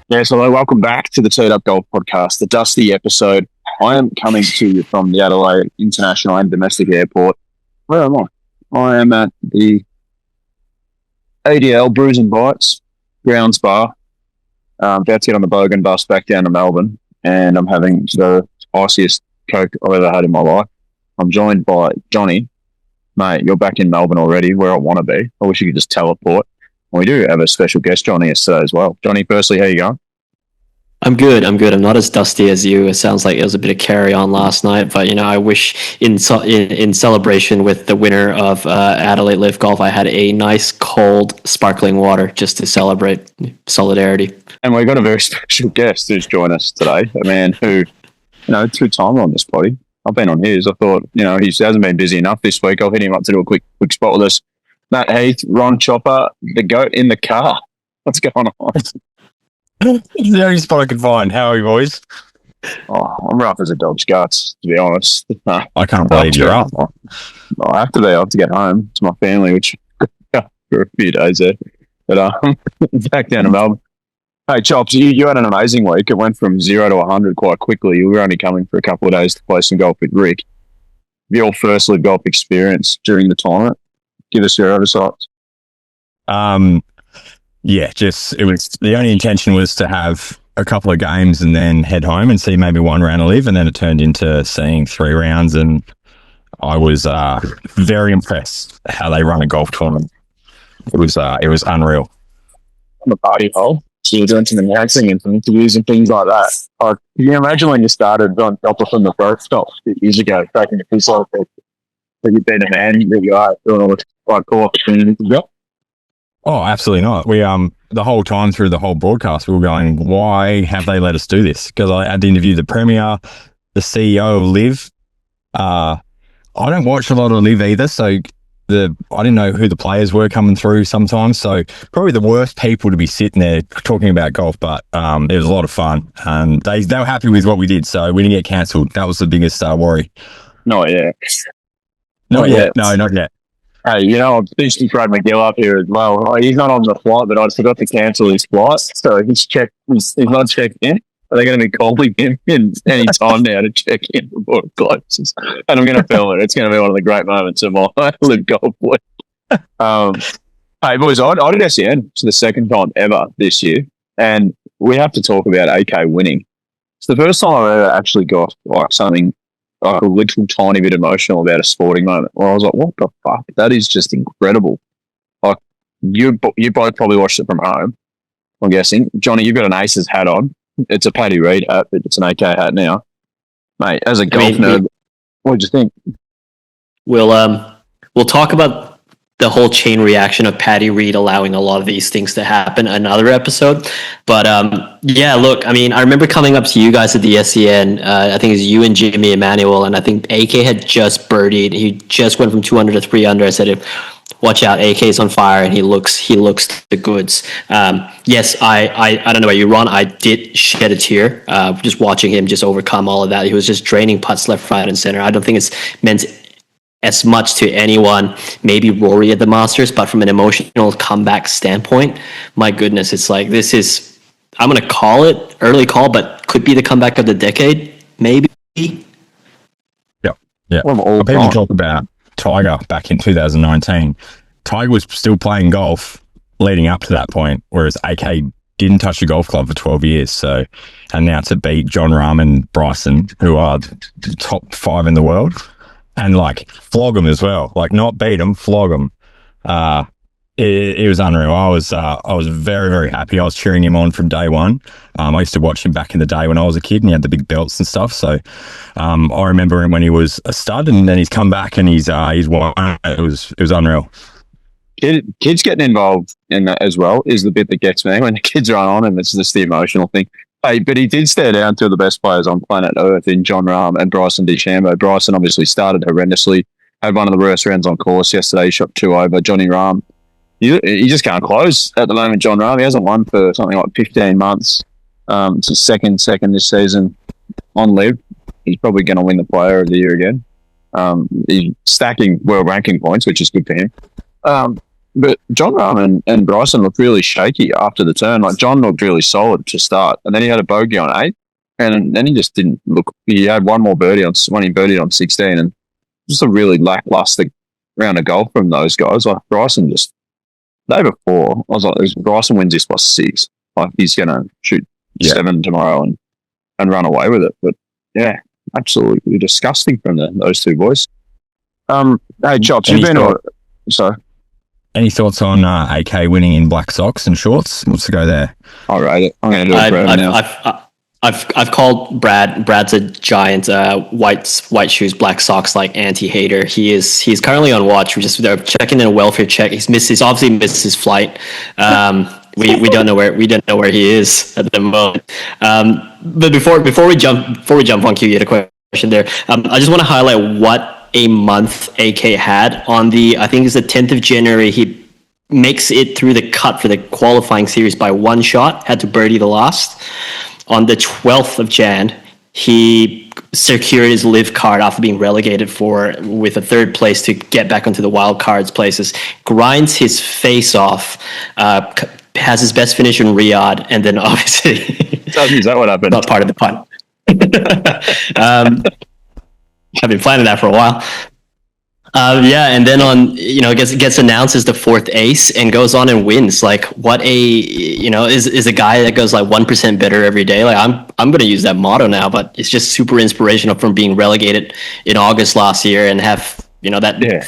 Yes, hello, welcome back to the Teed Up Golf Podcast, the Dusty episode. I am coming to you from the Adelaide International and Domestic Airport. Where am I? I am at the ADL Brews and Bites Grounds Bar. I'm about to get on the Bogan bus back down to Melbourne, and I'm having the iciest Coke I've ever had in my life. I'm joined by Johnny. Mate, you're back in Melbourne already, where I want to be. I wish you could just teleport. We do have a special guest joining us today as well. Johnny, firstly, how you going? I'm good. I'm not as dusty as you. It sounds like it was a bit of carry on last night, but I wish in celebration with the winner of Adelaide LIV Golf, I had a nice cold sparkling water just to celebrate solidarity. And we've got a very special guest who's joined us today, a man who, two-timer on this potty. I've been on his. I thought, he hasn't been busy enough this week. I'll hit him up to do a quick spot with us. Matt Heath, Ron Chopper, the goat in the car. What's going on? It's the only spot I could find. How are you, boys? Oh, I'm rough as a dog's guts, to be honest. I can't believe you're up. I have to be. I have to get home to my family, which for a few days there. But back down to Melbourne. Hey, Chops, you had an amazing week. It went from 0 to 100 quite quickly. You were only coming for a couple of days to play some golf with Rick. Your first LIV Golf experience during the tournament. Give us your oversights. Yeah, it was the only intention was to have a couple of games and then head home and see maybe one round of LIV, and then it turned into seeing 3 rounds, and I was very impressed how they run a golf tournament. It was unreal. On the party hole, so you're doing some announcing and some interviews and things like that. Can you imagine when you started on Chopper from the first stop years ago, taking the piss off it? But you've been a man that you are doing all the quite cool opportunities as well. Oh, absolutely not. We the whole time through the whole broadcast, we were going, why have they let us do this? Because I had to interview the Premier, the CEO of LIV. I don't watch a lot of LIV either, so I didn't know who the players were coming through sometimes. So probably the worst people to be sitting there talking about golf, but it was a lot of fun, and they were happy with what we did, so we didn't get cancelled. That was the biggest worry. Not yet. Not yet. No, not yet. Hey, I'm boosting Brad McGill up here as well. He's not on the flight, but I forgot to cancel his flight, so he's not checked in. Are they going to be calling him in any time now to check in before it closes? And I'm going to film it. It's going to be one of the great moments of my LIV Golf week. Hey, boys, I did SEN for the second time ever this year, and we have to talk about AK winning. It's the first time I've ever actually got something like a little tiny bit emotional about a sporting moment where I was like, what the fuck? That is just incredible. Like, you both probably watched it from home, I'm guessing. Johnny, you've got an Aces hat on. It's a Paddy Reed hat, but it's an AK hat now. Mate, as a golf nerd, what did you think? We'll talk about the whole chain reaction of Paddy Reed allowing a lot of these things to happen another episode. But yeah, look, I remember coming up to you guys at the SEN. I think it was you and Jimmy Emmanuel, and I think AK had just birdied. He just went from 2 under to 3 under. I said, watch out, AK's on fire, and he looks the goods. Yes, I don't know about you, Ron. I did shed a tear just watching him just overcome all of that. He was just draining putts left, right, and center. I don't think it's meant as much to anyone, maybe Rory at the Masters, but from an emotional comeback standpoint, my goodness, it's like, this is, I'm going to call it early call, but could be the comeback of the decade, maybe. Yeah. People talk about Tiger back in 2019. Tiger was still playing golf leading up to that point, whereas AK didn't touch a golf club for 12 years. So, and now to beat Jon Rahm and Bryson, who are the top 5 in the world, and flog them as well, not beat them, flog them. It was unreal. I was very, very happy. I was cheering him on from day one. I used to watch him back in the day when I was a kid, and he had the big belts and stuff. So I remember him when he was a stud, and then he's come back and he's won. It was unreal. Kids getting involved in that as well is the bit that gets me when the kids run on him. It's just the emotional thing. Hey, but he did stare down two of the best players on planet Earth in Jon Rahm and Bryson DeChambeau. Bryson obviously started horrendously, had one of the worst rounds on course yesterday. He shot 2 over. Johnny Rahm, he just can't close at the moment. Jon Rahm, he hasn't won for something like 15 months. It's his second this season on LIV. He's probably going to win the Player of the Year again. He's stacking world ranking points, which is good for him. But John Rahm and Bryson looked really shaky after the turn. Like John looked really solid to start, and then he had a bogey on 8, and then he just didn't look. He had one more birdie when he birdied on 16, and just a really lackluster round of golf from those guys. Like Bryson just day before, I was like, Bryson wins this by 6. Like he's gonna shoot 7 tomorrow and run away with it. But yeah, absolutely disgusting from those two boys. Hey, Chops, you've been on. So. Any thoughts on AK winning in black socks and shorts? Let's go there. I'll rate it. I'm going to do it for now. I've called Brad. Brad's a giant white shoes, black socks like anti-hater. He's currently on watch. We're just checking in a welfare check. He's obviously missed his flight. We don't know where he is at the moment. But before we jump on cue, you had a question there. I just want to highlight what a month AK had on I think it's the 10th of January. He makes it through the cut for the qualifying series by 1 shot, had to birdie the last. On the 12th of Jan, he secured his LIV card after being relegated with a 3rd place to get back onto the wild cards places, grinds his face off, has his best finish in Riyadh, and then obviously is that what happened? Not part of the punt. I've been planning that for a while. And then gets announced as the 4th ace and goes on and wins. Like what is a guy that goes like 1% better every day. Like I'm going to use that motto now, but it's just super inspirational from being relegated in August last year and have,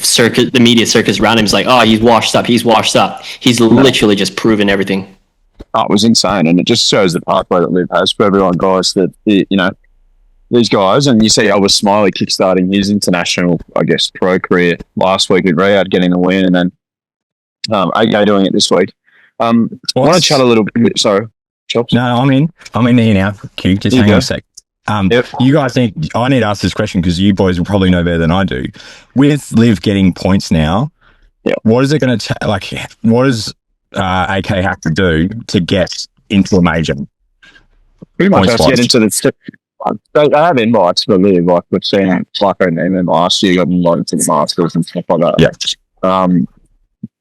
circus, the media circus around him is like, oh, he's washed up. He's literally just proven everything. Oh, it was insane. And it just shows the pathway that LIV has for everyone, guys, that, these guys, and you see Elvis Smiley kickstarting his international, I guess, pro career last week at Riyadh, getting the win, and then AK doing it this week. I want to chat a little bit. Sorry, Chops. No, I'm in here now. Q, just hang on a sec. You guys think I need to ask this question because you boys will probably know better than I do. With LIV getting points now, what is it going to what does AK have to do to get into a major? Pretty much have to get into the. I have invites for LIV, like we've seen Flaco and Neiman last year, got invited to the Masters and stuff like that. Yeah.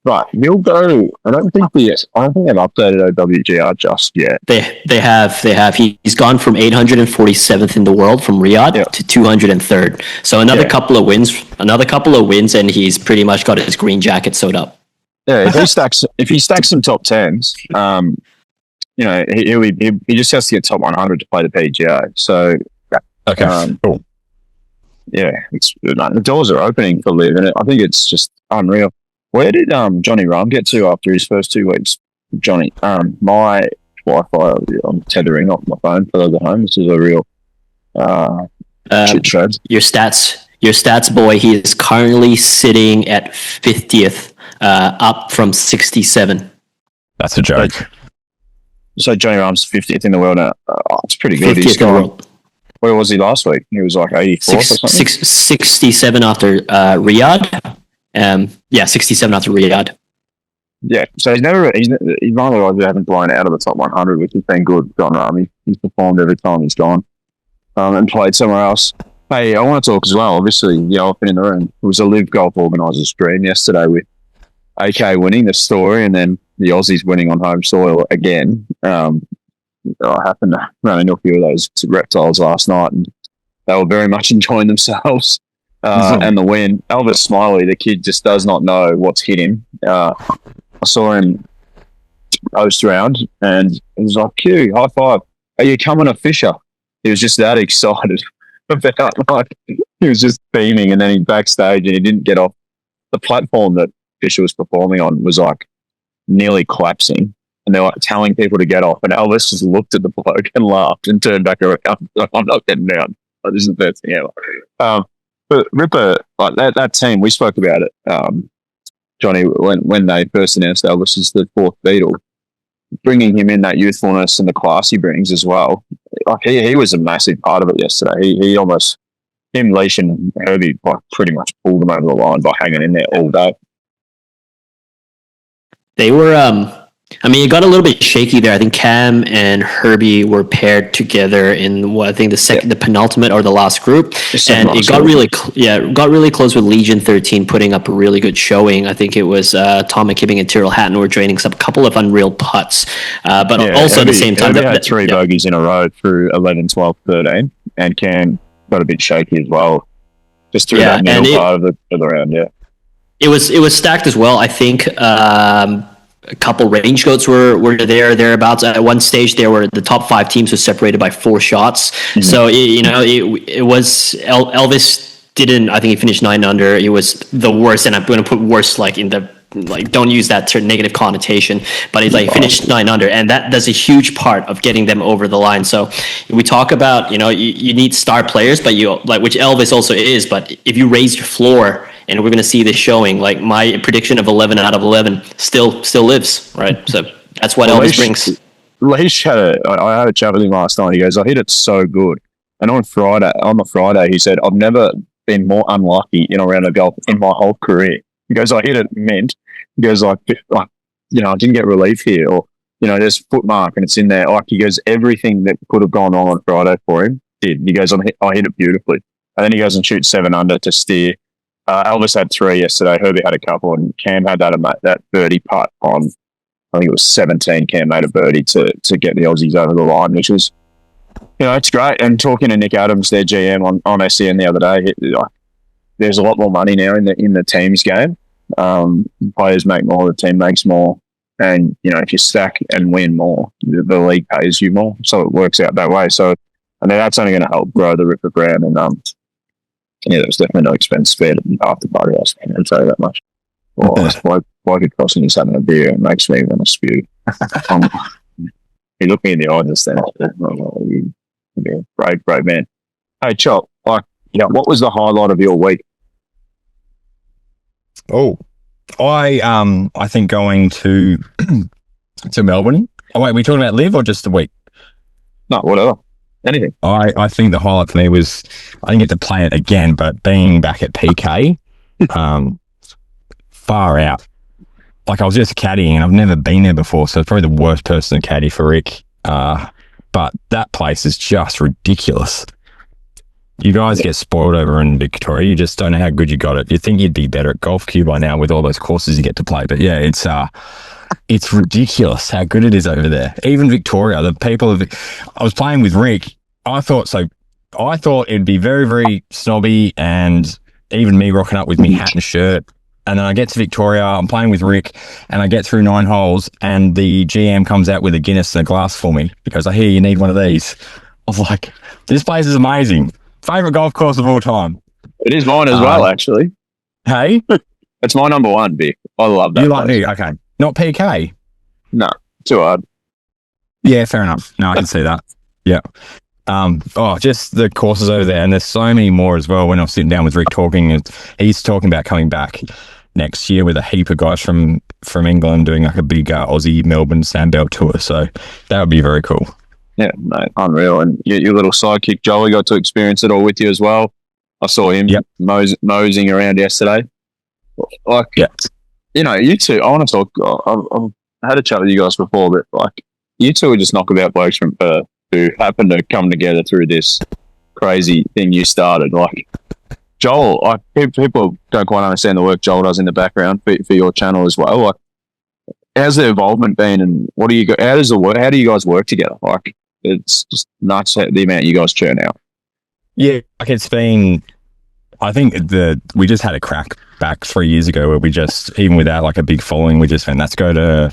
But he'll go. I don't think they've updated OWGR just yet. They have. He's gone from 847th in the world from Riyadh to 203rd. So another couple of wins, and he's pretty much got his green jacket sewed up. Yeah, if he stacks some top 10s, he just has to get top 100 to play the PGA. So, cool. Yeah, the doors are opening for LIV, and I think it's just unreal. Where did Johnny Rahm get to after his first 2 weeks? Johnny, my Wi-Fi, I'm tethering off my phone for those at home. This is a real shit show. Your stats, boy. He is currently sitting at 50th, up from 67. That's a joke. So Johnny Rahm's 50th in the world now. It's pretty good. 50th in the world. Where was he last week? He was like 84th or something? 67 after Riyadh. 67 after Riyadh. Yeah, so he's one of the guys who haven't blown out of the top 100, which has been good. John Rahm, he's performed every time he's gone and played somewhere else. Hey, I want to talk as well. Obviously, the elephant in the room. It was a LIV Golf Organiser's dream yesterday with AK winning the story and then the Aussies winning on home soil again. I happened to run into a few of those reptiles last night, and they were very much enjoying themselves. And the win. Elvis Smiley, the kid just does not know what's hit him. I saw him post round, and it was like, Q, high five. Are you coming to Fisher? He was just that excited about, he was just beaming, and then he backstage and he didn't get off the platform that Fisher was performing on was like nearly collapsing, and they were like telling people to get off, and Elvis just looked at the bloke and laughed and turned back around. I'm not getting down. Like, this is the best thing ever. But Ripper, like that team, we spoke about it, Johnny, when they first announced Elvis as the 4th Beatle, bringing him in that youthfulness and the class he brings as well. Like he was a massive part of it yesterday. He almost, him, Leash and Herbie, like pretty much pulled them over the line by hanging in there all day. They were I mean, it got a little bit shaky there. I think Cam and Herbie were paired together in what I think the penultimate or the last group, and it got got really close with Legion 13 putting up a really good showing. I think it was Tom McKibbing and Tyrrell Hatton were draining a couple of unreal putts, but also at the same time, they had three bogeys in a row through 11, 12, 13, and Cam got a bit shaky as well, just through that middle part of the round. Yeah, it was stacked as well. I think. A couple range goats were thereabouts. At one stage, the top 5 teams were separated by 4 shots. Mm-hmm. So it was Elvis didn't. I think he finished 9 under. It was the worst, and I'm going to put worst don't use that negative connotation, but he finished 9 under, and that's a huge part of getting them over the line. So we talk about you need star players, but which Elvis also is. But if you raise your floor. And we're going to see this showing. Like my prediction of 11 out of 11 still lives, right? So that's what Elvis brings. Leash I had a chat with him last night. He goes, I hit it so good. And on the Friday, he said, I've never been more unlucky in a round of golf in my whole career. He goes, I hit it mint. He goes, I didn't get relief here, or there's a foot mark and it's in there. He goes, everything that could have gone on Friday for him did. He goes, I hit it beautifully. And then he goes and shoots 7 under to steer. Elvis had 3 yesterday. Herbie had a couple, and Cam had that birdie putt on. I think it was 17. Cam made a birdie to get the Aussies over the line, which was, it's great. And talking to Nick Adams, their GM on SEN the other day, there's a lot more money now in the teams game. Players make more, the team makes more, and if you stack and win more, the league pays you more. So it works out that way. So, that's only going to help grow the Ripper brand and there was definitely no expense spared after party. I'll tell you that much. Why could crossing his having a beer? It makes me want to spew. He looked me in the eye just then. He'd be a great man. Hey, Chop, what was the highlight of your week? Oh, I think going to Melbourne. Oh wait, are we talking about LIV or just the week? No, whatever. Anything. I think the highlight for me was I didn't get to play it again, but being back at PK, far out. I was just caddying and I've never been there before, so it's probably the worst person to caddy for Rick. But that place is just ridiculous. You guys get spoiled over in Victoria. You just don't know how good you got it. You think you'd be better at Golf Q by now with all those courses you get to play. But yeah, it's ridiculous how good it is over there. Even Victoria, I was playing with Rick. I thought it'd be very, very snobby, and even me rocking up with me hat and shirt. And then I get to Victoria, I'm playing with Rick, and I get through 9 holes, and the GM comes out with a Guinness and a glass for me because I hear you need one of these. I was like, this place is amazing. Favorite golf course of all time. It is mine as well, actually. Hey? It's my number 1, Vic. I love that. You like me? Okay. Not PK? No, too hard. Yeah, fair enough. No, I can see that. Yeah. Just the courses over there, and there's so many more as well. When I was sitting down with Rick talking, he's talking about coming back next year with a heap of guys from England doing a big Aussie Melbourne Sandbelt tour. So that would be very cool. Yeah, mate, unreal. And your little sidekick Joey got to experience it all with you as well. I saw him moseying around yesterday. You two. I want to talk. I've had a chat with you guys before, but you two are just knockabout blokes from Perth who happened to come together through this crazy thing you started. Joel, people don't quite understand the work Joel does in the background for your channel as well. How's the involvement been, and how do you guys work together? It's just nuts the amount you guys churn out. Yeah, it's been. I think we just had a crack back 3 years ago where we just, even without a big following, we just went, let's go to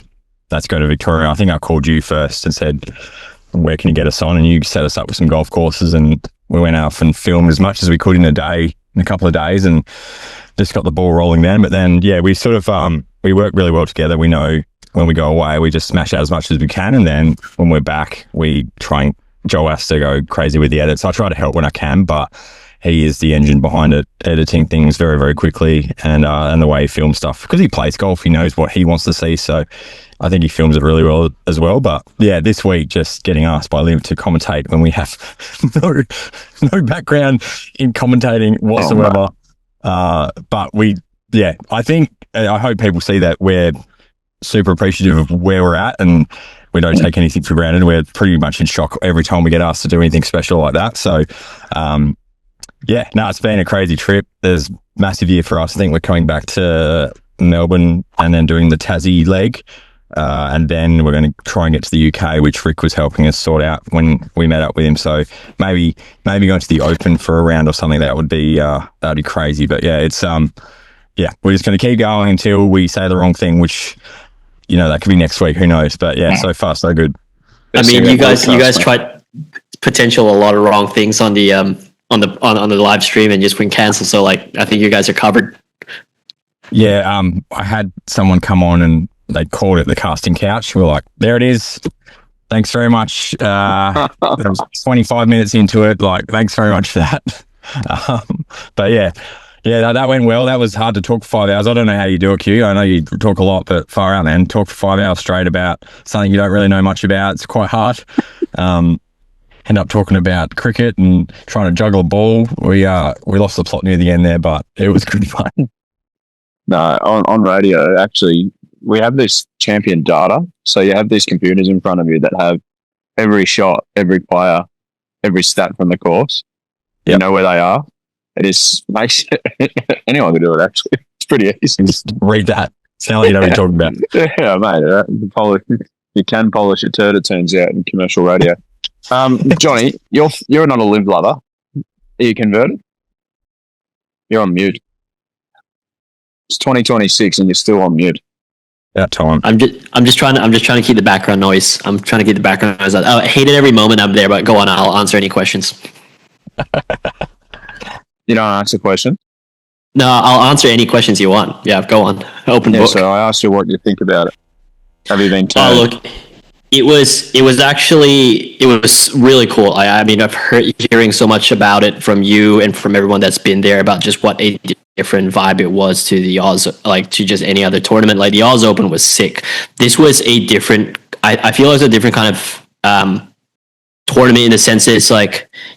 Victoria. I think I called you first and said, where can you get us on? And you set us up with some golf courses, and we went out and filmed as much as we could in a couple of days, and just got the ball rolling then. But then, yeah, we sort of, we work really well together. We know when we go away, we just smash out as much as we can. And then when we're back, we try and, Joel has to go crazy with the edits. I try to help when I can, but he is the engine behind it, editing things very, very quickly, and the way he films stuff. Because he plays golf, he knows what he wants to see. So I think he films it really well as well. But yeah, this week, just getting asked by LIV to commentate when we have no background in commentating whatsoever. But I hope people see that we're super appreciative of where we're at, and we don't take anything for granted. We're pretty much in shock every time we get asked to do anything special like that. So, it's been a crazy trip. There's massive year for us. I think we're coming back to Melbourne and then doing the Tassie leg. And then we're going to try and get to the UK, which Rick was helping us sort out when we met up with him. So maybe going to the Open for a round or something, that'd be crazy. But yeah, it's we're just going to keep going until we say the wrong thing, which that could be next week. Who knows? But yeah, so far so good. I mean, you guys tried potential a lot of wrong things on the live stream and just went cancelled. So I think you guys are covered. Yeah, I had someone come on and they called it the casting couch. We were like, there it is. Thanks very much. There was 25 minutes into it. Thanks very much for that. But yeah, that went well. That was hard to talk for 5 hours. I don't know how you do it, Q. I know you talk a lot, but far out, man. Talk for 5 hours straight about something you don't really know much about. It's quite hard. End up talking about cricket and trying to juggle a ball. We lost the plot near the end there, but it was good fun. No, on radio, actually, we have this champion data. So you have these computers in front of you that have every shot, every player, every stat from the course. Yep. You know where they are. It makes anyone can do it, actually. It's pretty easy. Just read that. Sound like you know what you're talking about. Yeah, mate. You can polish a turd, it turns out, in commercial radio. Johnny, you're not a LIV lover. Are you converted? You're on mute. It's 2026 and you're still on mute. That time. I'm just trying to keep the background noise. I'm trying to keep the background noise out. I hate it every moment I'm there, but go on, I'll answer any questions. You don't answer questions? No, I'll answer any questions you want. Yeah, go on. Open book. So I asked you what you think about it. Have you been turned? Oh, look, it was really cool. I mean, I've hearing so much about it from you and from everyone that's been there about just what a different vibe it was to the Oz, to just any other tournament. The Oz Open was sick. This was a different, I feel it's a different kind of tournament in the sense that it's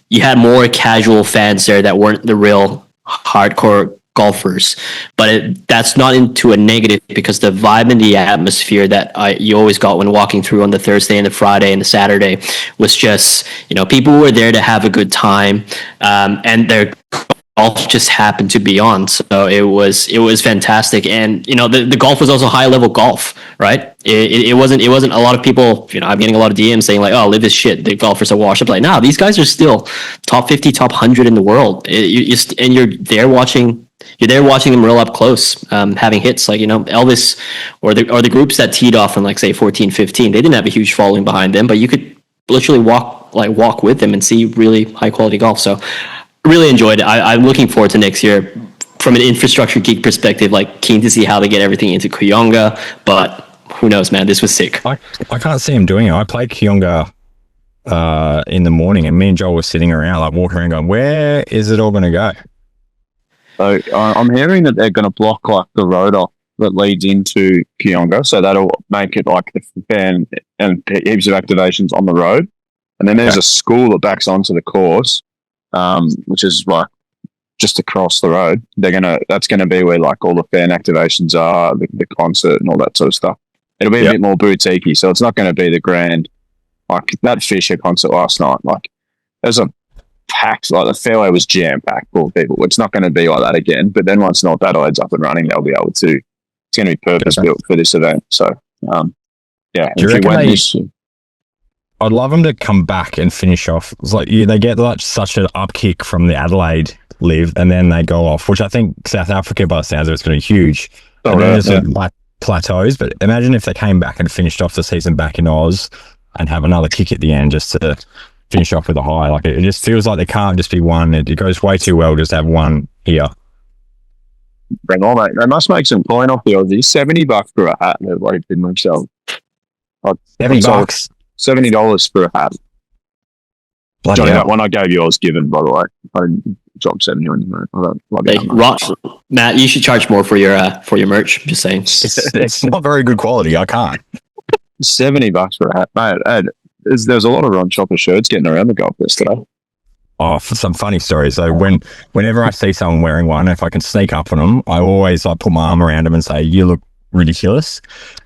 you had more casual fans there that weren't the real hardcore golfers, but that's not into a negative, because the vibe and the atmosphere that you always got when walking through on the Thursday and the Friday and the Saturday was just, people were there to have a good time, and their golf just happened to be on. So it was fantastic. And, the golf was also high level golf, right? It wasn't a lot of people, I'm getting a lot of DMs saying oh, LIV is shit. The golfers are washed up. No, these guys are still top 50, top 100 in the world. And you're there watching them roll up close, having hits Elvis or the groups that teed off in say 14, 15. They didn't have a huge following behind them, but you could literally walk with them and see really high quality golf. So really enjoyed it. I'm looking forward to next year from an infrastructure geek perspective, keen to see how they get everything into Kooyonga, but who knows, man, this was sick. I can't see him doing it. I played Kooyonga in the morning and me and Joel were sitting around walking around going, where is it all going to go? So I'm hearing that they're going to block the road off that leads into Kooyonga, so that'll make it the fan and heaps of activations on the road. And then there's a school that backs onto the course, which is just across the road. That's gonna be where all the fan activations are, the concert and all that sort of stuff. It'll be a bit more boutiquey, so it's not going to be the grand that Fisher concert last night. There's a packed, the fairway was jam packed full of people. It's not going to be like that again. But then once North Adelaide's up and running, they'll be able to. It's going to be purpose built for this event. So yeah. Do you reckon I'd love them to come back and finish off. It's they get such an upkick from the Adelaide LIV, and then they go off, which I think South Africa, by the sounds of it, is going to be huge. And then there's plateaus. But imagine if they came back and finished off the season back in Oz and have another kick at the end just to finish off with a high. It just feels like there can't just be one. It goes way too well just to have one here. Bring on, mate. They must make some coin off the Aussies. $70 for a hat. They're didn't themselves. $70. $70 for a hat. Johnny, that one I gave you, I was given, by the way. I dropped 70 on you. Matt, you should charge more for your merch. Just saying. It's not very good quality. I can't. $70 for a hat, mate. There's a lot of Ron Chopper shirts getting around the golf yesterday. Oh, for some funny stories. So whenever I see someone wearing one, if I can sneak up on them, I always put my arm around them and say, "You look ridiculous."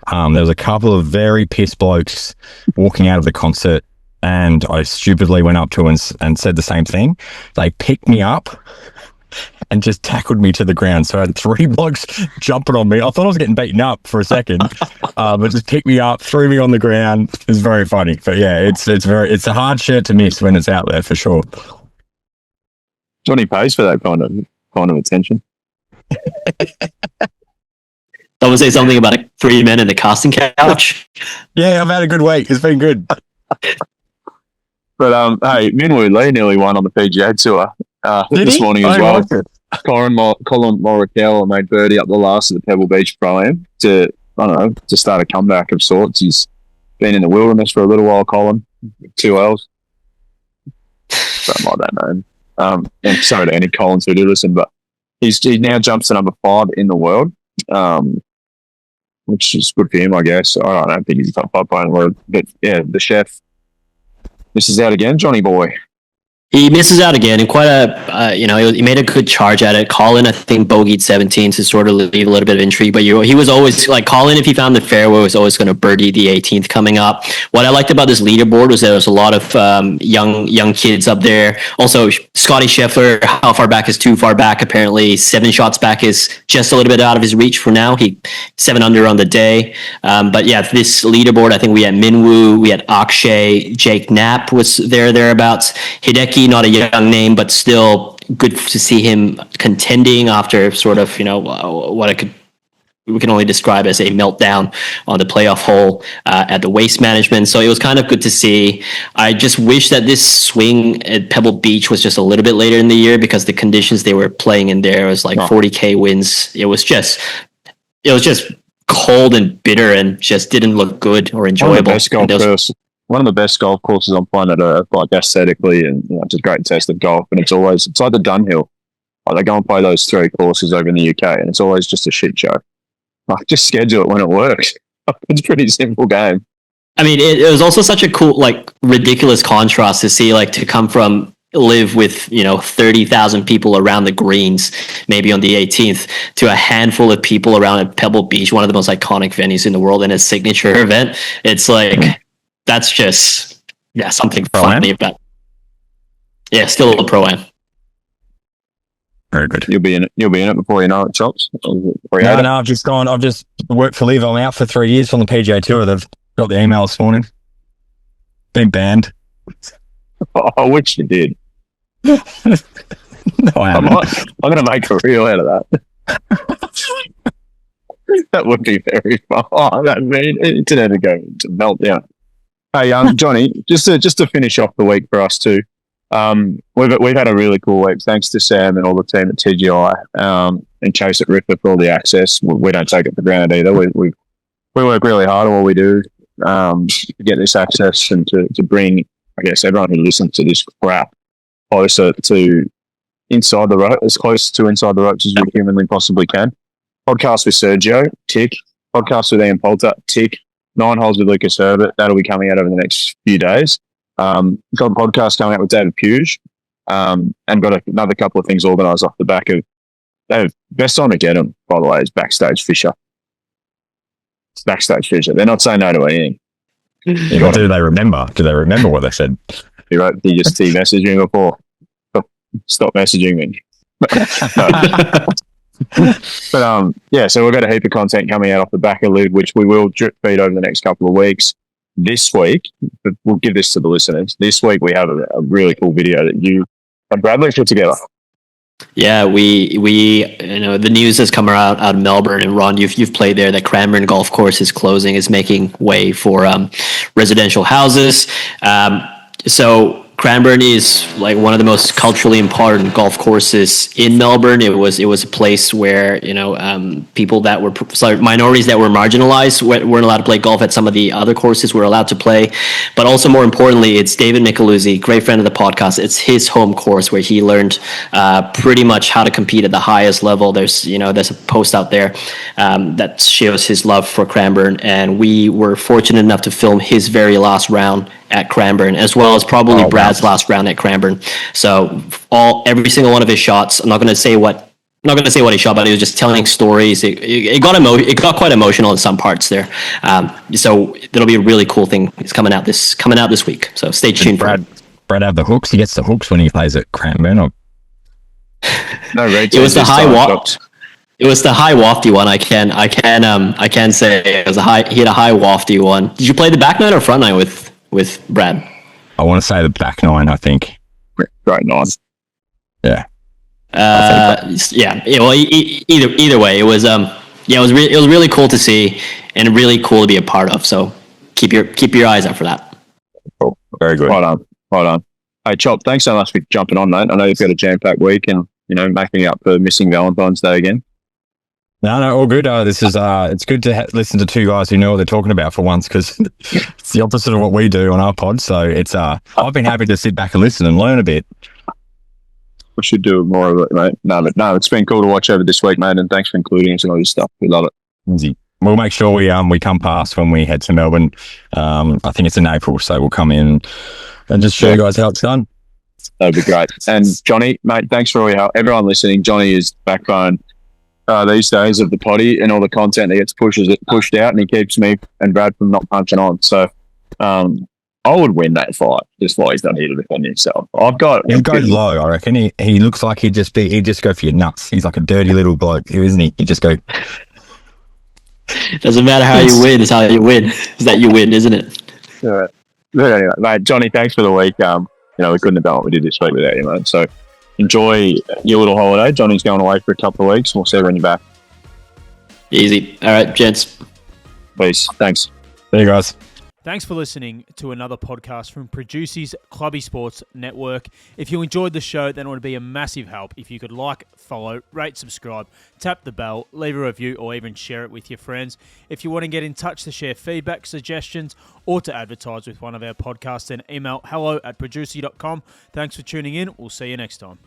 There was a couple of very pissed blokes walking out of the concert, and I stupidly went up to them and said the same thing. They picked me up and just tackled me to the ground. So I had 3 blokes jumping on me. I thought I was getting beaten up for a second, but just picked me up, threw me on the ground. It was very funny. But yeah, it's a hard shirt to miss when it's out there for sure. Johnny pays for that kind of attention. Someone say something about 3 men in the casting couch. Yeah, I've had a good week. It's been good. But hey, Minwoo Lee nearly won on the PGA Tour this morning as well. Colin Morikawa made birdie up the last of the Pebble Beach Pro-Am to start a comeback of sorts. He's been in the wilderness for a little while, Colin. 2 L's. Something like that name. And sorry to any Collins who do listen, but he now jumps to number 5 in the world, which is good for him, I guess. I don't think he's a top 5 player in the world, but yeah, the chef misses out again, Johnny boy. He misses out again, and quite he made a good charge at it. Colin, I think, bogeyed 17 to sort of leave a little bit of intrigue, but he was always, like, Colin, if he found the fairway, was always going to birdie the 18th coming up. What I liked about this leaderboard was there was a lot of young kids up there. Also, Scotty Scheffler, how far back is too far back? Apparently, 7 shots back is just a little bit out of his reach for now. He 7 under on the day. But yeah, this leaderboard, I think we had Minwoo, we had Akshay, Jake Knapp was thereabouts. Hideki, not a young name, but still good to see him contending after sort of, we can only describe as a meltdown on the playoff hole at the Waste Management. So it was kind of good to see. I just wish that this swing at Pebble Beach was just a little bit later in the year, because the conditions they were playing in there was like 40K winds. It was just cold and bitter and just didn't look good or enjoyable. One of the best golf courses on planet Earth, like aesthetically, and it's a great test of golf. And it's like the Dunhill. Like, they go and play those 3 courses over in the UK, and it's always just a shit show. Like, just schedule it when it works. It's a pretty simple game. I mean, it was also such a cool, like, ridiculous contrast to see, like, to come from LIV with 30,000 people around the greens, maybe on the 18th, to a handful of people around at Pebble Beach, one of the most iconic venues in the world, and a signature event. It's like. That's just something funny about. Yeah, still a pro-am. Very good. You'll be in it before you know it, Chops. No, I've just worked for LIV. I'm out for 3 years from the PGA Tour. They've got the email this morning. Been banned. Oh, I wish you did. No, I haven't. I'm going to make a reel out of that. That would be very fun. Oh, that mean internet would go to meltdown. Hey, Johnny, just to finish off the week for us too. We've had a really cool week, thanks to Sam and all the team at TGI and Chase at Ripper for all the access. We don't take it for granted either. We work really hard on what we do to get this access and to bring, I guess, everyone who listens to this crap closer to inside the rope, as close to inside the ropes as we humanly possibly can. Podcast with Sergio, tick. Podcast with Ian Poulter, tick. 9 holes with Lucas Herbert. That'll be coming out over the next few days. Got a podcast coming out with David Puge, and got another couple of things organised off the back of. Best time to get them, by the way, is Backstage Fisher. It's Backstage Fisher. They're not saying no to anything. Do they remember? Do they remember what they said? He messaged me before. Stop messaging me. But so we've got a heap of content coming out off the back of LIV, which we will drip feed over the next couple of weeks. This week, but we'll give this to the listeners. This week we have a really cool video that you and Bradley put together. Yeah, we the news has come out of Melbourne, and Ron, you've played there. That Cranbourne golf course is closing, is making way for residential houses. So Cranbourne is like one of the most culturally important golf courses in Melbourne. It was a place where people that were minorities that were marginalized weren't allowed to play golf at some of the other courses we're allowed to play. But also more importantly, it's David Micheluzzi, great friend of the podcast. It's his home course where he learned pretty much how to compete at the highest level. There's a post out there that shows his love for Cranbourne, and we were fortunate enough to film his very last round at Cranbourne, as well as probably Brad's last round at Cranbourne. So every single one of his shots, I'm not going to say what not going to say what he shot, but he was just telling stories. It got quite emotional in some parts there. So it'll be a really cool thing. It's coming out this week. So stay tuned for it. Brad have the hooks. He gets the hooks when he plays at Cranbourne. No, it was the high waft. It was the high wafty one. I can say it was he had a high wafty one. Did you play the back nine or front nine with Brad? I want to say the back nine. I think. Great nine. Yeah. Well, either way, it was it was really cool to see and really cool to be a part of. So keep your eyes out for that. Cool. Very good. Right on. Hey, Chop, thanks so much for jumping on, mate. I know you've got a jam-packed week and making up for missing Valentine's Day again. No, all good. This is it's good to listen to two guys who know what they're talking about for once, because it's the opposite of what we do on our pod. So it's I've been happy to sit back and listen and learn a bit. We should do more of it, mate. No, it's been cool to watch over this week, mate, and thanks for including us in all your stuff. We love it. Easy. We'll make sure we come past when we head to Melbourne. I think it's in April, so we'll come in and just show you guys how it's done. That'd be great. And Johnny, mate, thanks for all your help. Everyone listening, Johnny is backbone these days of the potty and all the content that gets pushed out, and he keeps me and Brad from not punching on. So I would win that fight. Just why he's not here to defend himself. He'll go low, I reckon. He looks like he'd just go for your nuts. He's like a dirty little bloke, isn't he? He'd just go. Doesn't matter how you win, it's how you win. Is that you win, isn't it? All right. But anyway, mate, Johnny, thanks for the week. We couldn't have done what we did this week without you, mate. So enjoy your little holiday. Johnny's going away for a couple of weeks. We'll see you when you're back. Easy. All right, gents. Peace. Thanks. See you guys. Thanks for listening to another podcast from Produce's Clubby Sports Network. If you enjoyed the show, then it would be a massive help if you could like, follow, rate, subscribe, tap the bell, leave a review, or even share it with your friends. If you want to get in touch to share feedback, suggestions, or to advertise with one of our podcasts, then email hello@producer.com. Thanks for tuning in. We'll see you next time.